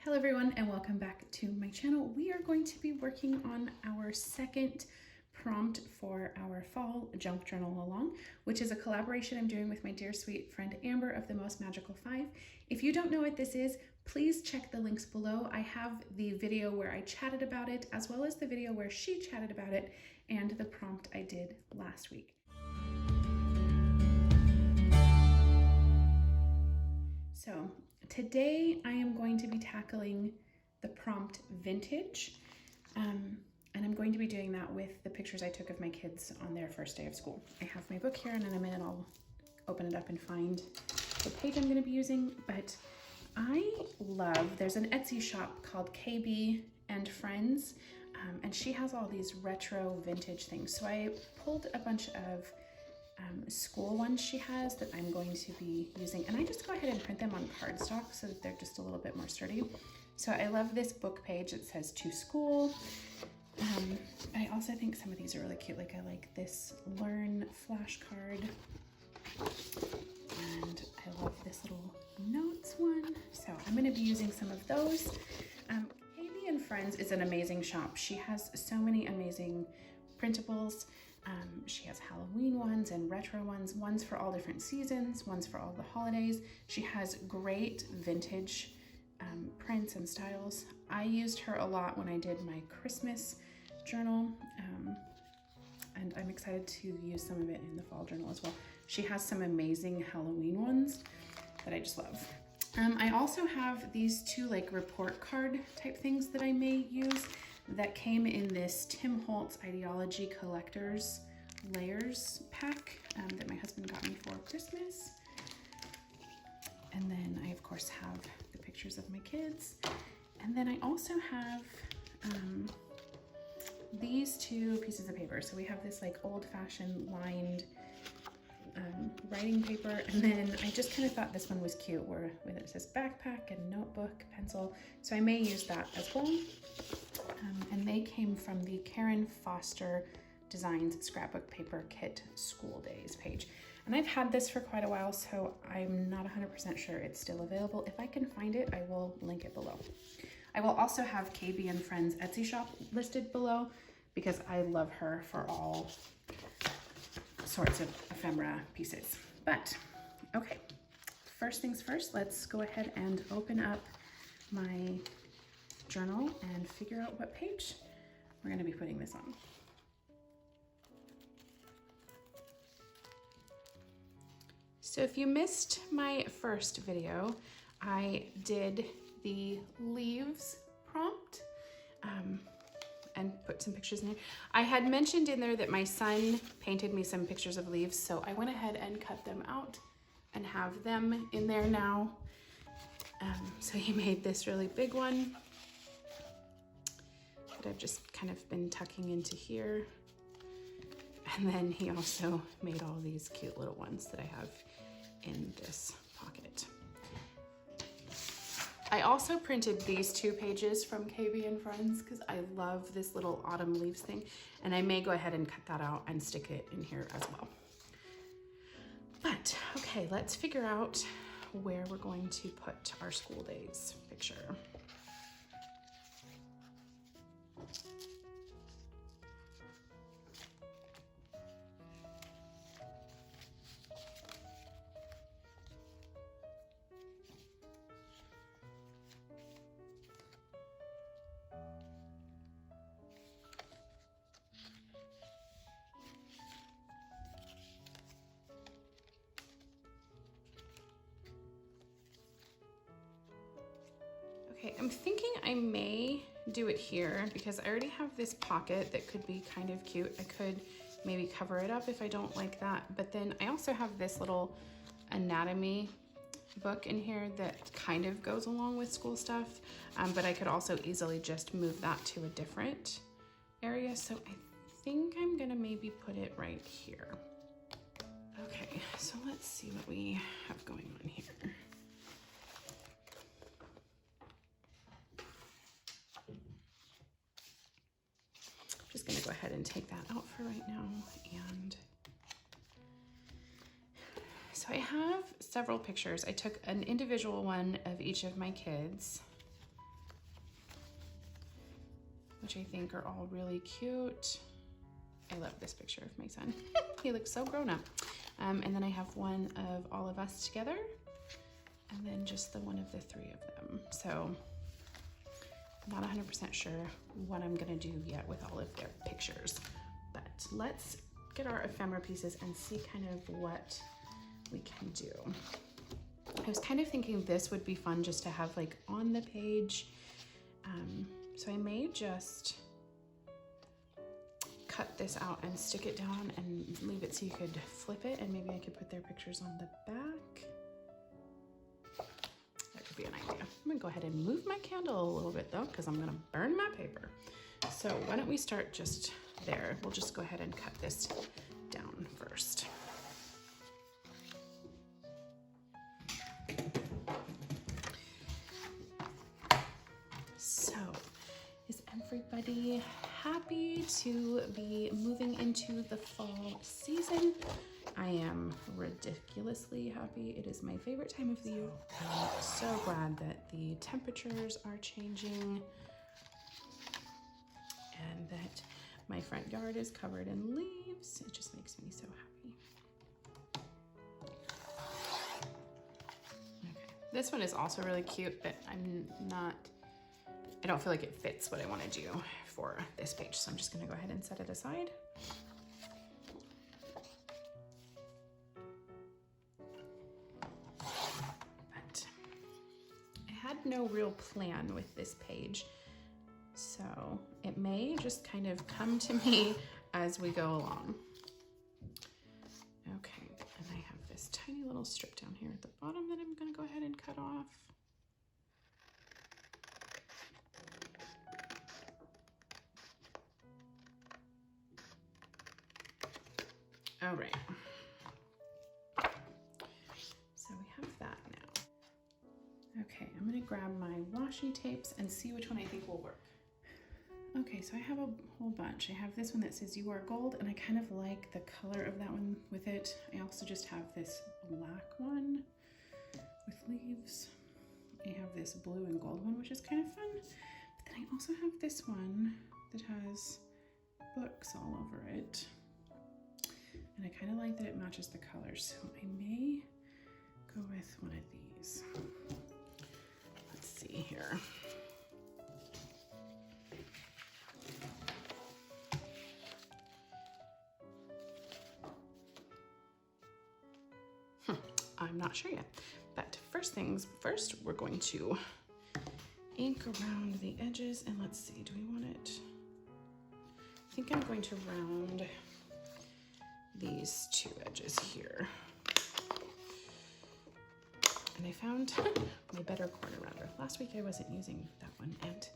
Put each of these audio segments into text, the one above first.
Hello everyone and welcome back to my channel. We are going to be working on our second prompt for our fall junk journal along, which is a collaboration I'm doing with my dear sweet friend Amber of The Most Magical 5. If you don't know what this is, please check the links below. I have the video where I chatted about it, as well as the video where she chatted about it, and the prompt I did last week. So today I am going to be tackling the prompt vintage, and I'm going to be doing that with the pictures I took of my kids on their first day of school. I have my book here and in a minute I'll open it up and find the page I'm going to be using, but I love, there's an Etsy shop called KB and Friends, and she has all these retro vintage things. So I pulled a bunch of school ones she has that I'm going to be using, and I just go ahead and print them on cardstock so that they're just a little bit more sturdy. So I love this book page. It says to school. I also think some of these are really cute. Like I like this learn flashcard, and I love this little notes one. So I'm going to be using some of those. KB and Friends is an amazing shop. She has so many amazing printables. She has Halloween ones and retro ones for all different seasons, ones for all the holidays. She has great vintage prints and styles. I used her a lot when I did my Christmas journal, and I'm excited to use some of it in the fall journal as well. She has some amazing Halloween ones that I just love. I also have these two like report card type things that I may use that came in this Tim Holtz Ideology Collectors Layers pack that my husband got me for Christmas. And then I of course have the pictures of my kids. And then I also have these two pieces of paper. So we have this like old-fashioned lined writing paper, and then I just kind of thought this one was cute where it says backpack and notebook, pencil. So I may use that as well. And they came from the Karen Foster Designs Scrapbook Paper Kit School Days page. And I've had this for quite a while, so I'm not 100% sure it's still available. If I can find it, I will link it below. I will also have KB and Friends Etsy shop listed below because I love her for all sorts of ephemera pieces. But okay, first things first, let's go ahead and open up my journal and figure out what page we're going to be putting this on. So if you missed my first video, I did the leaves prompt and put some pictures in there. I had mentioned in there that my son painted me some pictures of leaves, so I went ahead and cut them out and have them in there now. So he made this really big one that I've just kind of been tucking into here. And then he also made all these cute little ones that I have in this pocket. I also printed these two pages from KB and Friends because I love this little autumn leaves thing, and I may go ahead and cut that out and stick it in here as well. But okay, let's figure out where we're going to put our school days picture. Okay, I'm thinking I may do it here because I already have this pocket that could be kind of cute. I could maybe cover it up if I don't like that. But then I also have this little anatomy book in here that kind of goes along with school stuff. But I could also easily just move that to a different area. So I think I'm gonna maybe put it right here. Okay, so let's see what we have going on here. Just gonna go ahead and take that out for right now. And so I have several pictures. I took an individual one of each of my kids which I think are all really cute. I love this picture of my son. He looks so grown up. And then I have one of all of us together, and then just the one of the three of them. So I'm not 100% sure what I'm gonna do yet with all of their pictures, but let's get our ephemera pieces and see kind of what we can do. I was kind of thinking this would be fun just to have like on the page. So I may just cut this out and stick it down and leave it so you could flip it, and maybe I could put their pictures on the back. That could be an idea. I'm gonna go ahead and move my candle a little bit though, because I'm gonna burn my paper. So why don't we start just there? We'll just go ahead and cut this down first. So, is everybody happy to be moving into the fall season? I am ridiculously happy. It is my favorite time of the year. I'm so glad that the temperatures are changing and that my front yard is covered in leaves. It just makes me so happy. Okay. This one is also really cute, but I don't feel like it fits what I want to do for this page. So I'm just going to go ahead and set it aside. But I had no real plan with this page, so it may just kind of come to me as we go along. Okay, and I have this tiny little strip down here at the bottom that I'm going to go ahead and cut off. All right, so we have that now. Okay, I'm gonna grab my washi tapes and see which one I think will work. Okay, so I have a whole bunch. I have this one that says "You Are Gold," and I kind of like the color of that one with it. I also just have this black one with leaves. I have this blue and gold one, which is kind of fun. But then I also have this one that has books all over it. And I kind of like that it matches the colors, so I may go with one of these. Let's see here. I'm not sure yet, but first things first, we're going to ink around the edges, and let's see, do we want it? I think I'm going to round these two edges here. And I found my better corner rounder. Last week I wasn't using that one, and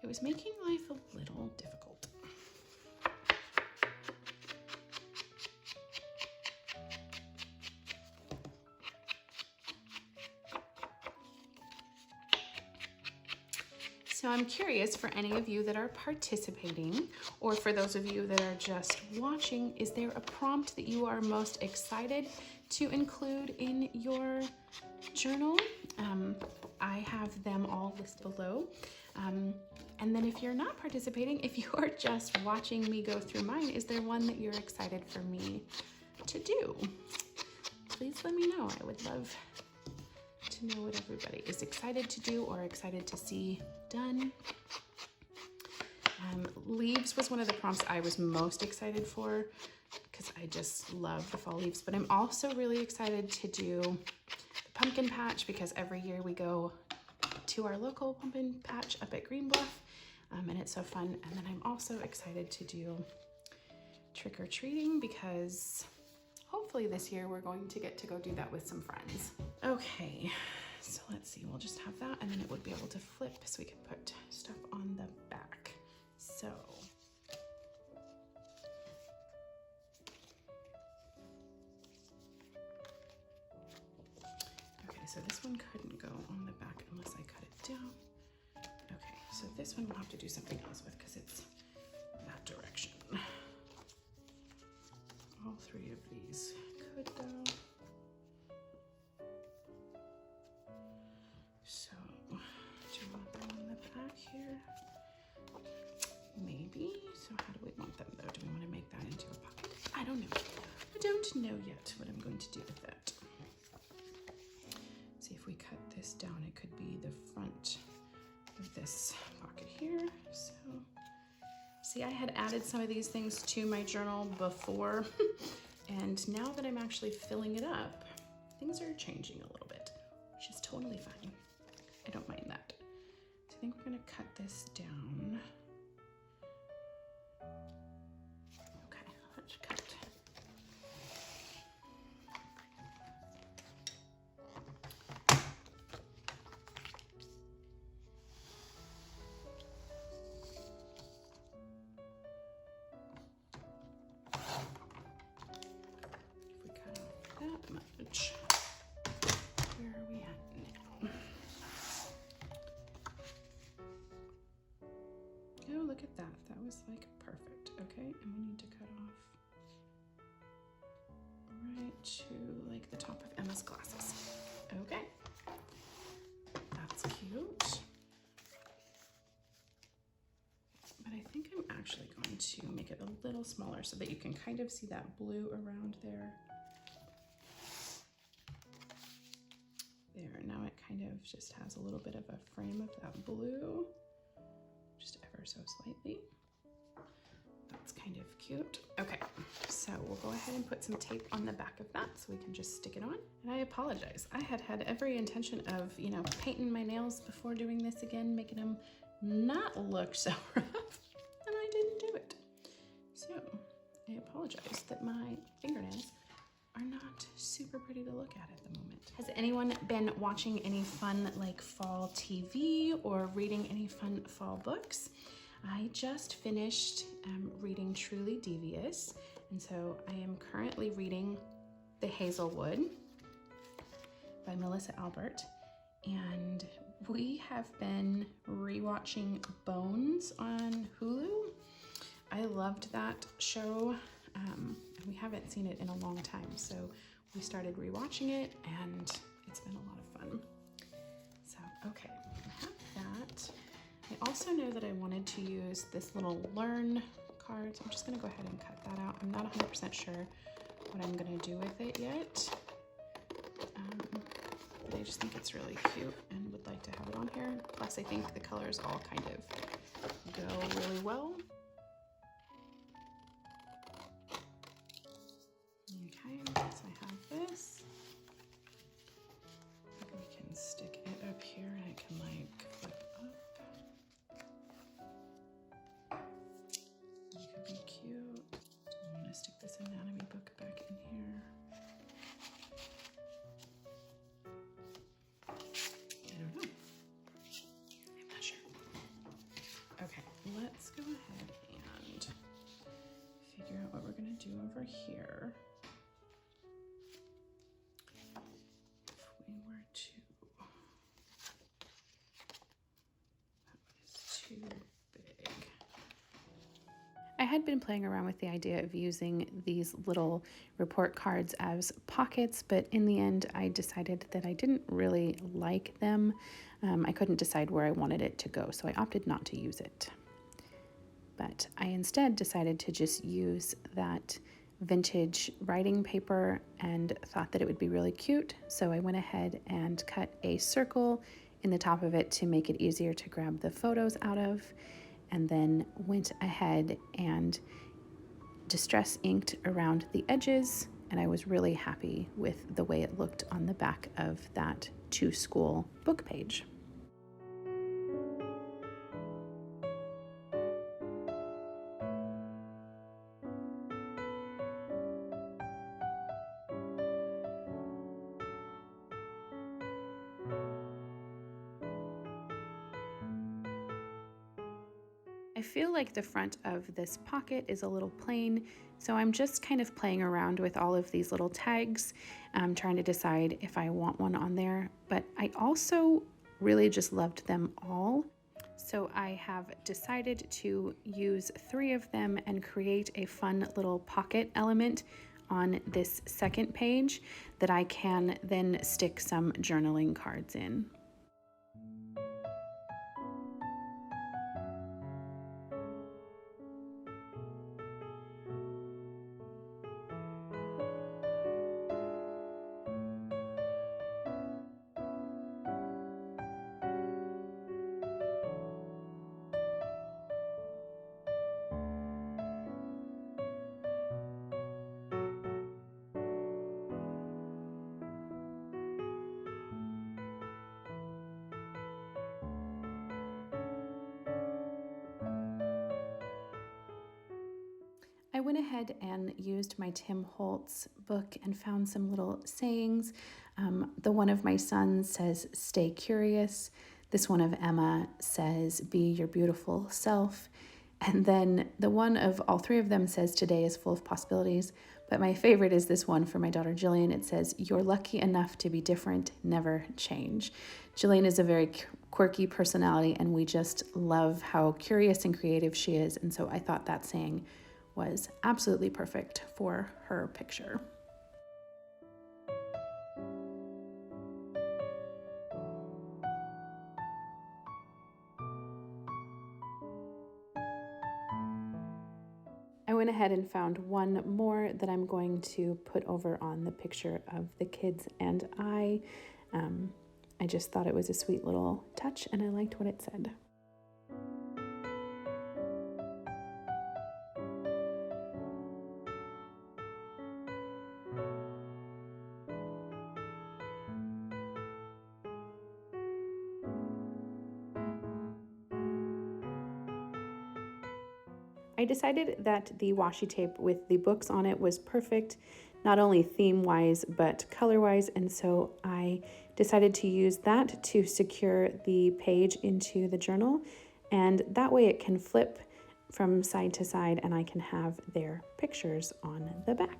it was making life a little difficult. So I'm curious, for any of you that are participating, or for those of you that are just watching, is there a prompt that you are most excited to include in your journal? I have them all listed below. And then if you're not participating, if you are just watching me go through mine, is there one that you're excited for me to do? Please let me know. I would love to know what everybody is excited to do or excited to see done. Leaves was one of the prompts I was most excited for because I just love the fall leaves, but I'm also really excited to do the pumpkin patch because every year we go to our local pumpkin patch up at Green Bluff, and it's so fun. And then I'm also excited to do trick-or-treating because hopefully this year we're going to get to go do that with some friends. Okay, so let's see, we'll just have that, and then it would be able to flip so we can put stuff on the back. So okay, so this one couldn't go on the back unless I cut it down. Okay, so this one we'll have to do something else with because it's that direction. All three of these could go. So, do you want them on the back here? So how do we want them though? Do we want to make that into a pocket? I don't know. I don't know yet what I'm going to do with that. See, if we cut this down, it could be the front of this pocket here. So, see, I had added some of these things to my journal before, and now that I'm actually filling it up, things are changing a little bit, which is totally fine. I don't mind that. So I think we're gonna cut this down. Okay, let's cut. That much. Where are we at now? Oh, look at that. That was like perfect. Okay, and we need to cut off right to like the top of Emma's glasses. Okay, that's cute. But I think I'm actually going to make it a little smaller so that you can kind of see that blue around there. There, now it kind of just has a little bit of a frame of that blue, just ever so slightly. That's kind of cute. Okay, so we'll go ahead and put some tape on the back of that so we can just stick it on. And I apologize. I had every intention of, you know, painting my nails before doing this again, making them not look so rough, and I didn't do it. So I apologize that my fingernails are not super pretty to look at the moment. Has anyone been watching any fun like fall TV or reading any fun fall books? I just finished reading Truly Devious, and so I am currently reading The Hazelwood by Melissa Albert, and we have been rewatching Bones on Hulu. I loved that show. We haven't seen it in a long time, so we started rewatching it, and it's been a lot of fun. So, okay, I have that. I also know that I wanted to use this little learn card, so I'm just gonna go ahead and cut that out. I'm not 100% sure what I'm gonna do with it yet, but I just think it's really cute and would like to have it on here. Plus, I think the colors all kind of go really well. Okay, so I have this. We can stick it up here and it can like flip up. It could be cute. I'm gonna stick this anatomy book back in here. I don't know. I'm not sure. Okay, let's go ahead and figure out what we're gonna do over here. I had been playing around with the idea of using these little report cards as pockets, but in the end I decided that I didn't really like them. I couldn't decide where I wanted it to go, so I opted not to use it. But I instead decided to just use that vintage writing paper and thought that it would be really cute, so I went ahead and cut a circle in the top of it to make it easier to grab the photos out of, and then went ahead and distress inked around the edges, and I was really happy with the way it looked on the back of that to school book page. I feel like the front of this pocket is a little plain, so I'm just kind of playing around with all of these little tags, trying to decide if I want one on there, but I also really just loved them all. So I have decided to use 3 of them and create a fun little pocket element on this second page that I can then stick some journaling cards in. went ahead and used my Tim Holtz book and found some little sayings. The one of my sons says, "Stay curious." This one of Emma says, "Be your beautiful self." And then the one of all three of them says, "Today is full of possibilities." But my favorite is this one for my daughter Jillian. It says, "You're lucky enough to be different, never change." Jillian is a very quirky personality, and we just love how curious and creative she is. And so I thought that saying was absolutely perfect for her picture. I went ahead and found one more that I'm going to put over on the picture of the kids and I just thought it was a sweet little touch and I liked what it said. I decided that the washi tape with the books on it was perfect, not only theme-wise, but color-wise, and so I decided to use that to secure the page into the journal, and that way it can flip from side to side and I can have their pictures on the back.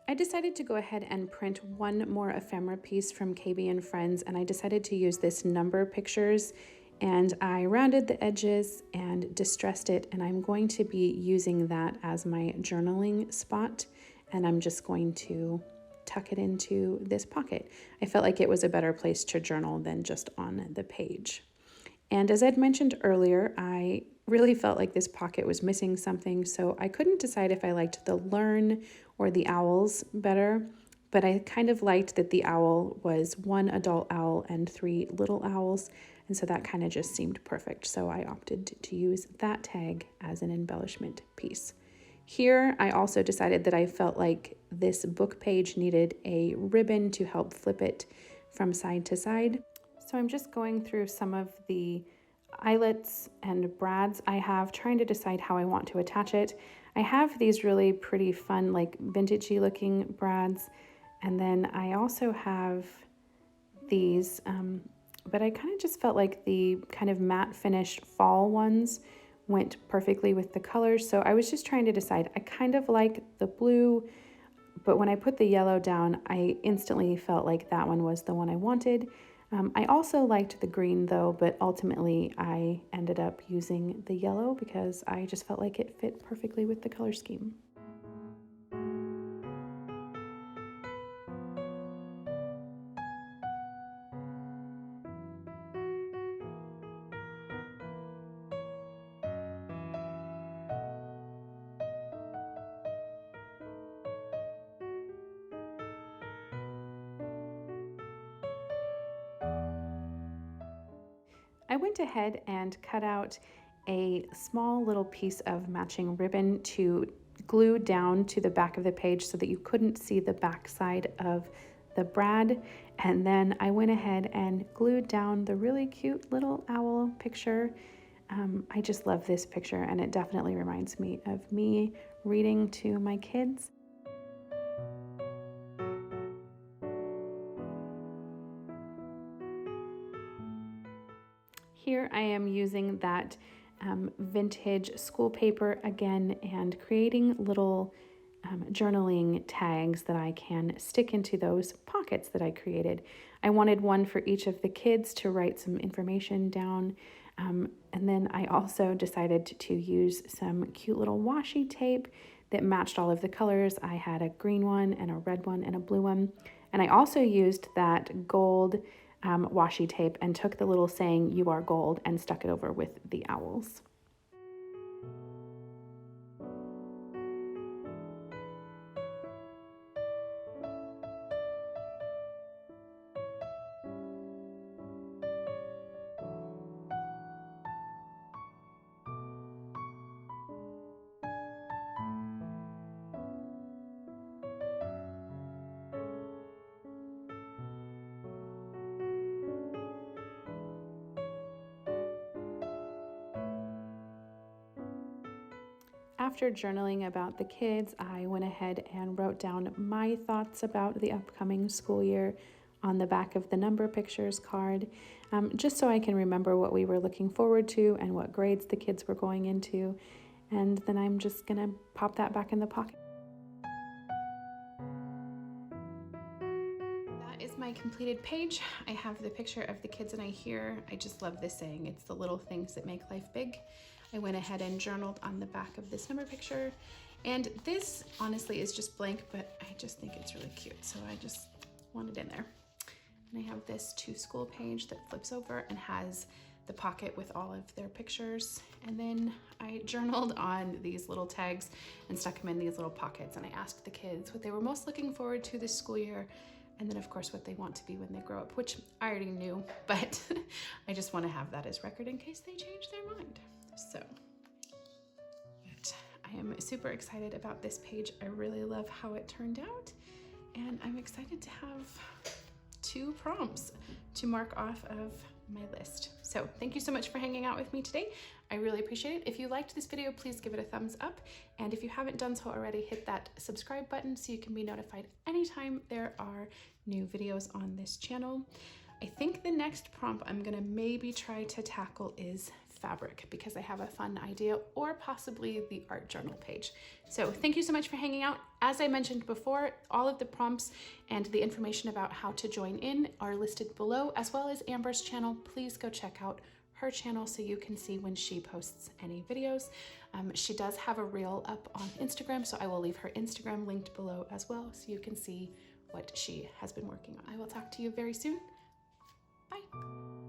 I decided to go ahead and print one more ephemera piece from KB and Friends, and I decided to use this number pictures, and I rounded the edges and distressed it, and I'm going to be using that as my journaling spot, and I'm just going to tuck it into this pocket. I felt like it was a better place to journal than just on the page. And as I'd mentioned earlier, I really felt like this pocket was missing something, so I couldn't decide if I liked the learn or the owls better, but I kind of liked that the owl was one adult owl and 3 little owls, and so that kind of just seemed perfect, so I opted to use that tag as an embellishment piece. Here, I also decided that I felt like this book page needed a ribbon to help flip it from side to side. So I'm just going through some of the eyelets and brads I have, trying to decide how I want to attach it. I have these really pretty fun, like vintagey looking brads, and then I also have these, but I kind of just felt like the kind of matte finished fall ones went perfectly with the colors, so I was just trying to decide. I kind of like the blue, but when I put the yellow down, I instantly felt like that one was the one I wanted. I also liked the green though, but ultimately I ended up using the yellow because I just felt like it fit perfectly with the color scheme. I went ahead and cut out a small little piece of matching ribbon to glue down to the back of the page so that you couldn't see the back side of the brad. And then I went ahead and glued down the really cute little owl picture. I just love this picture, and it definitely reminds me of me reading to my kids. Here I am using that vintage school paper again and creating little journaling tags that I can stick into those pockets that I created. I wanted one for each of the kids to write some information down. And then I also decided to use some cute little washi tape that matched all of the colors. I had a green one and a red one and a blue one. And I also used that gold washi tape and took the little saying, "You are gold," and stuck it over with the owls. after journaling about the kids, I went ahead and wrote down my thoughts about the upcoming school year on the back of the number pictures card, just so I can remember what we were looking forward to and what grades the kids were going into. And then I'm just gonna pop that back in the pocket. That is my completed page. I have the picture of the kids and I here. I just love this saying, it's the little things that make life big. I went ahead and journaled on the back of this number picture. And this honestly is just blank, but I just think it's really cute. So I just want it in there. And I have this to school page that flips over and has the pocket with all of their pictures. And then I journaled on these little tags and stuck them in these little pockets. And I asked the kids what they were most looking forward to this school year. And then of course what they want to be when they grow up, which I already knew, but I just want to have that as record in case they change their mind. So, but I am super excited about this page. I really love how it turned out. And I'm excited to have 2 prompts to mark off of my list. So thank you so much for hanging out with me today. I really appreciate it. If you liked this video, please give it a thumbs up. And if you haven't done so already, hit that subscribe button so you can be notified anytime there are new videos on this channel. I think the next prompt I'm gonna maybe try to tackle is fabric because I have a fun idea, or possibly the art journal page. So thank you so much for hanging out. As I mentioned before, all of the prompts and the information about how to join in are listed below, as well as Amber's channel. Please go check out her channel so you can see when she posts any videos. She does have a reel up on Instagram, so I will leave her Instagram linked below as well so you can see what she has been working on. I will talk to you very soon. Bye.